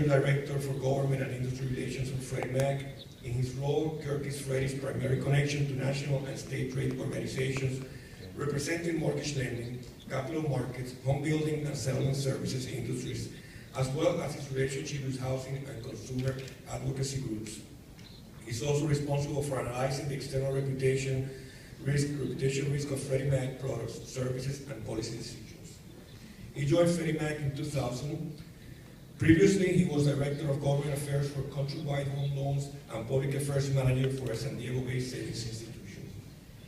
Director for Government and Industry Relations for Freddie Mac. In his role, Kirk is Freddie's primary connection to national and state trade organizations representing mortgage lending, capital markets, home building and settlement services industries, as well as his relationship with housing and consumer advocacy groups. He's also responsible for analyzing the external reputation risk of Freddie Mac products, services, and policy decisions. He joined Freddie Mac in 2000. Previously, he was Director of Government Affairs for Countrywide Home Loans and Public Affairs Manager for a San Diego-based savings institution.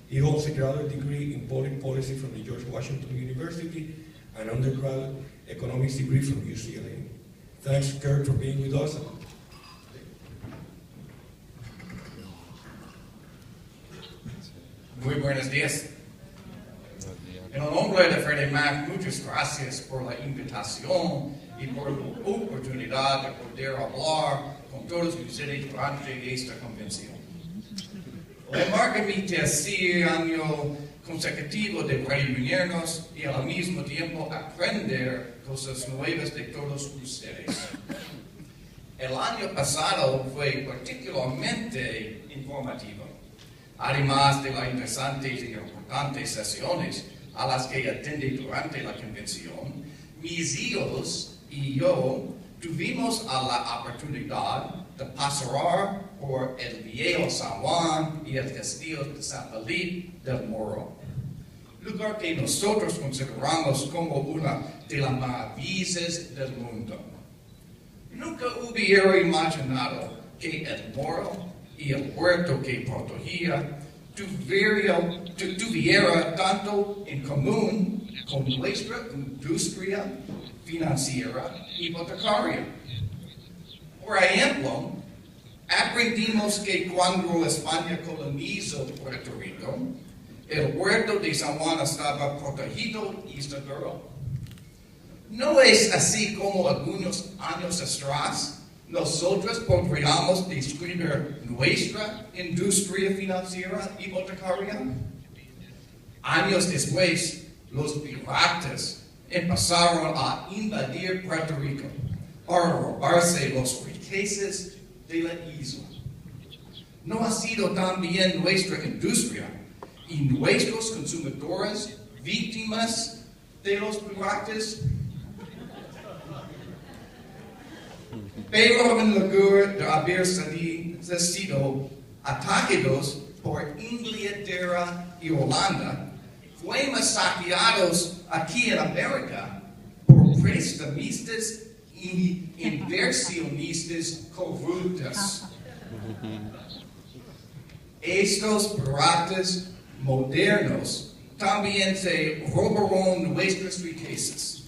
He holds a graduate degree in public policy from the George Washington University and undergraduate economics degree from UCLA. Thanks, Kirk, for being with us. Muy buenos días. En el nombre de Freddie Mac, muchas gracias por la invitación y por la oportunidad de poder hablar con todos ustedes durante esta convención. Le marca mi tercer año consecutivo de reunirnos y al mismo tiempo aprender cosas nuevas de todos ustedes. El año pasado fue particularmente informativo, además de las interesantes y importantes sesiones a las que atendí durante la convención. Mis hijos y yo tuvimos la oportunidad de pasear por el viejo San Juan y el castillo de San Felipe del Moro, lugar que nosotros consideramos como una de las maravillas del mundo. Nunca hubiera imaginado que el Moro y el puerto que protegía tuviera tanto en común con nuestra industria financiera hipotecaria. Por ejemplo, aprendimos que cuando España colonizó Puerto Rico, el puerto de San Juan estaba protegido y seguro. No es así como algunos años atrás nosotros podríamos describir nuestra industria financiera hipotecaria. Años después, los piratas empezaron a invadir Puerto Rico para robarse las riquezas de la isla. ¿No ha sido también nuestra industria y nuestros consumidores víctimas de los piratas? Pero en lugar de haber sido atacados por Inglaterra y Holanda, fuimos saqueados aquí en América por prestamistas y inversionistas corruptos. Estos piratas modernos también se robaron nuestras riquezas.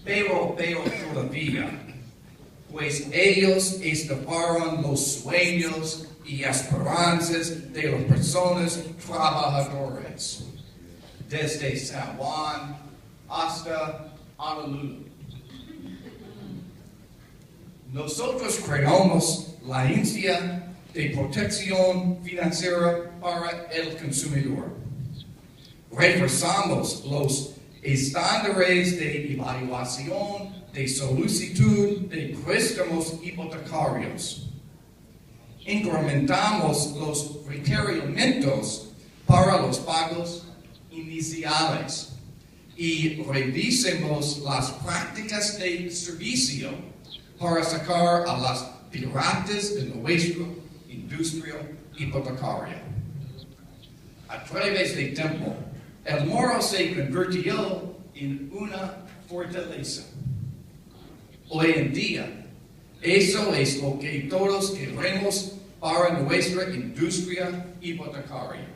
Pero todavía, pues ellos estafaron los sueños y esperanzas de las personas trabajadoras, desde San Juan hasta Honolulu. Nosotros creamos la Agencia de Protección Financiera para el Consumidor. Reforzamos los estándares de evaluación de solicitud de préstamos hipotecarios. Incrementamos los requerimientos para los pagos iniciales y revisemos las prácticas de servicio para sacar a las piratas de nuestra industria hipotecaria. A través del tiempo, el Moro se convirtió en una fortaleza. Hoy en día, eso es lo que todos queremos para nuestra industria hipotecaria.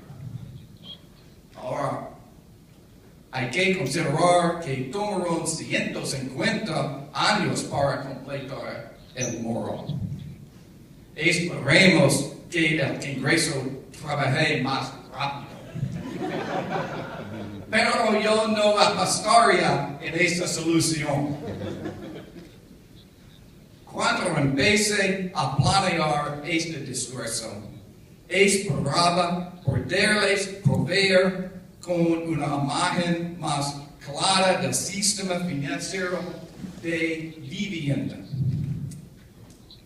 Ahora, hay que considerar que tomaron 150 años para completar el Moro. Esperemos que el Congreso trabaje más rápido. Pero yo no apostaría en esta solución. Cuando empecé a planear este discurso, esperaba poderles proveer con una imagen más clara del sistema financiero de vivienda.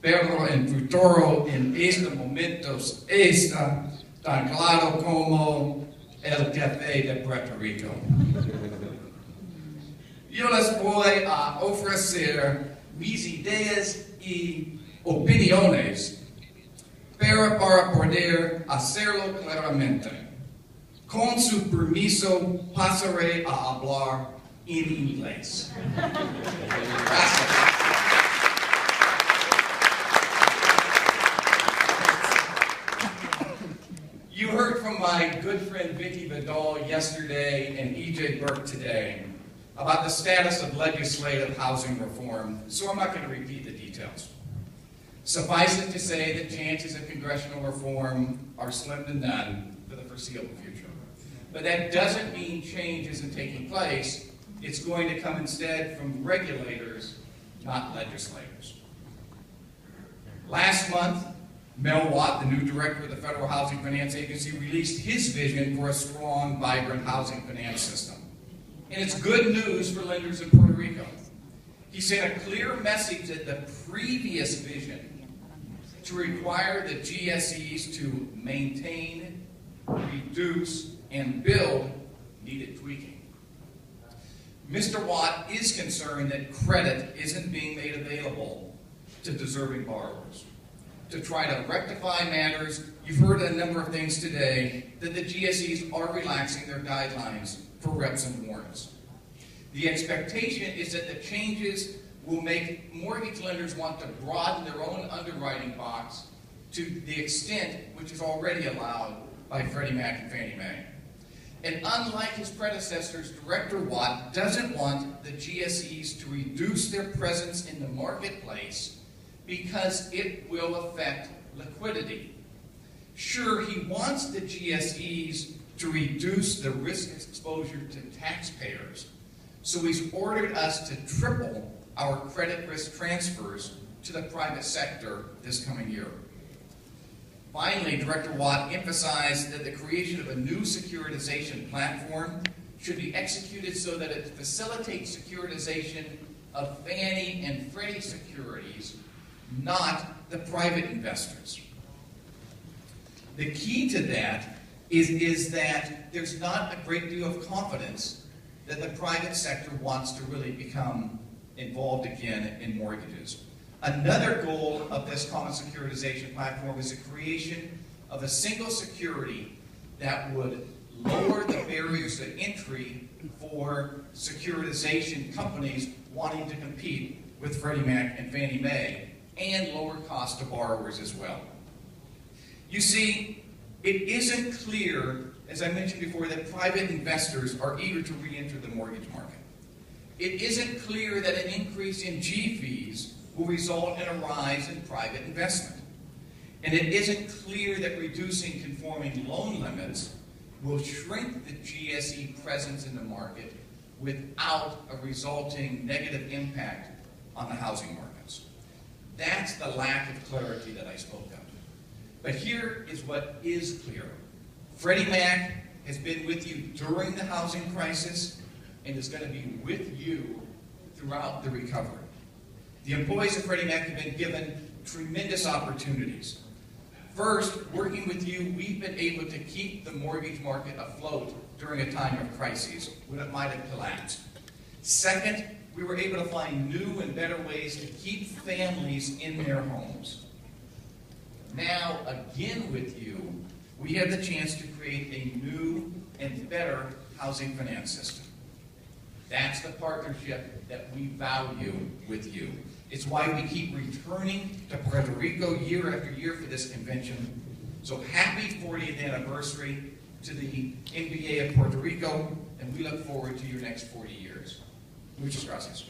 pero en futuro en este momento está tan claro como el café de Puerto Rico. Yo les voy a ofrecer mis ideas y opiniones, pero para poder hacerlo claramente. Con su permiso, pasaré a hablar en inglés. Gracias. You heard from my good friend Vicky Vidal yesterday and E.J. Burke today about the status of legislative housing reform, so I'm not going to repeat the details. Suffice it to say that chances of congressional reform are slim to none for the foreseeable future. But that doesn't mean change isn't taking place. It's going to come instead from regulators, not legislators. Last month, Mel Watt, the new director of the Federal Housing Finance Agency, released his vision for a strong, vibrant housing finance system. And it's good news for lenders in Puerto Rico. He sent a clear message that the previous vision to require the GSEs to maintain, reduce, and build needed tweaking. Mr. Watt is concerned that credit isn't being made available to deserving borrowers. To try to rectify matters, you've heard a number of things today that the GSEs are relaxing their guidelines for reps and warrants. The expectation is that the changes will make mortgage lenders want to broaden their own underwriting box to the extent which is already allowed by Freddie Mac and Fannie Mae. And unlike his predecessors, Director Watt doesn't want the GSEs to reduce their presence in the marketplace because it will affect liquidity. Sure, he wants the GSEs to reduce the risk exposure to taxpayers, so he's ordered us to triple our credit risk transfers to the private sector this coming year. Finally, Director Watt emphasized that the creation of a new securitization platform should be executed so that it facilitates securitization of Fannie and Freddie securities, not the private investors. The key to that is that there's not a great deal of confidence that the private sector wants to really become involved again in mortgages. Another goal of this common securitization platform is the creation of a single security that would lower the barriers to entry for securitization companies wanting to compete with Freddie Mac and Fannie Mae, and lower cost to borrowers as well. You see, it isn't clear, as I mentioned before, that private investors are eager to re-enter the mortgage market. It isn't clear that an increase in G fees will result in a rise in private investment. And it isn't clear that reducing conforming loan limits will shrink the GSE presence in the market without a resulting negative impact on the housing markets. That's the lack of clarity that I spoke of. But here is what is clear. Freddie Mac has been with you during the housing crisis and is going to be with you throughout the recovery. The employees of Freddie Mac have been given tremendous opportunities. First, working with you, we've been able to keep the mortgage market afloat during a time of crises when it might have collapsed. Second, we were able to find new and better ways to keep families in their homes. Now, again with you, we have the chance to create a new and better housing finance system. That's the partnership that we value with you. It's why we keep returning to Puerto Rico year after year for this convention. So happy 40th anniversary to the MBA of Puerto Rico, and we look forward to your next 40 years. Muchas gracias.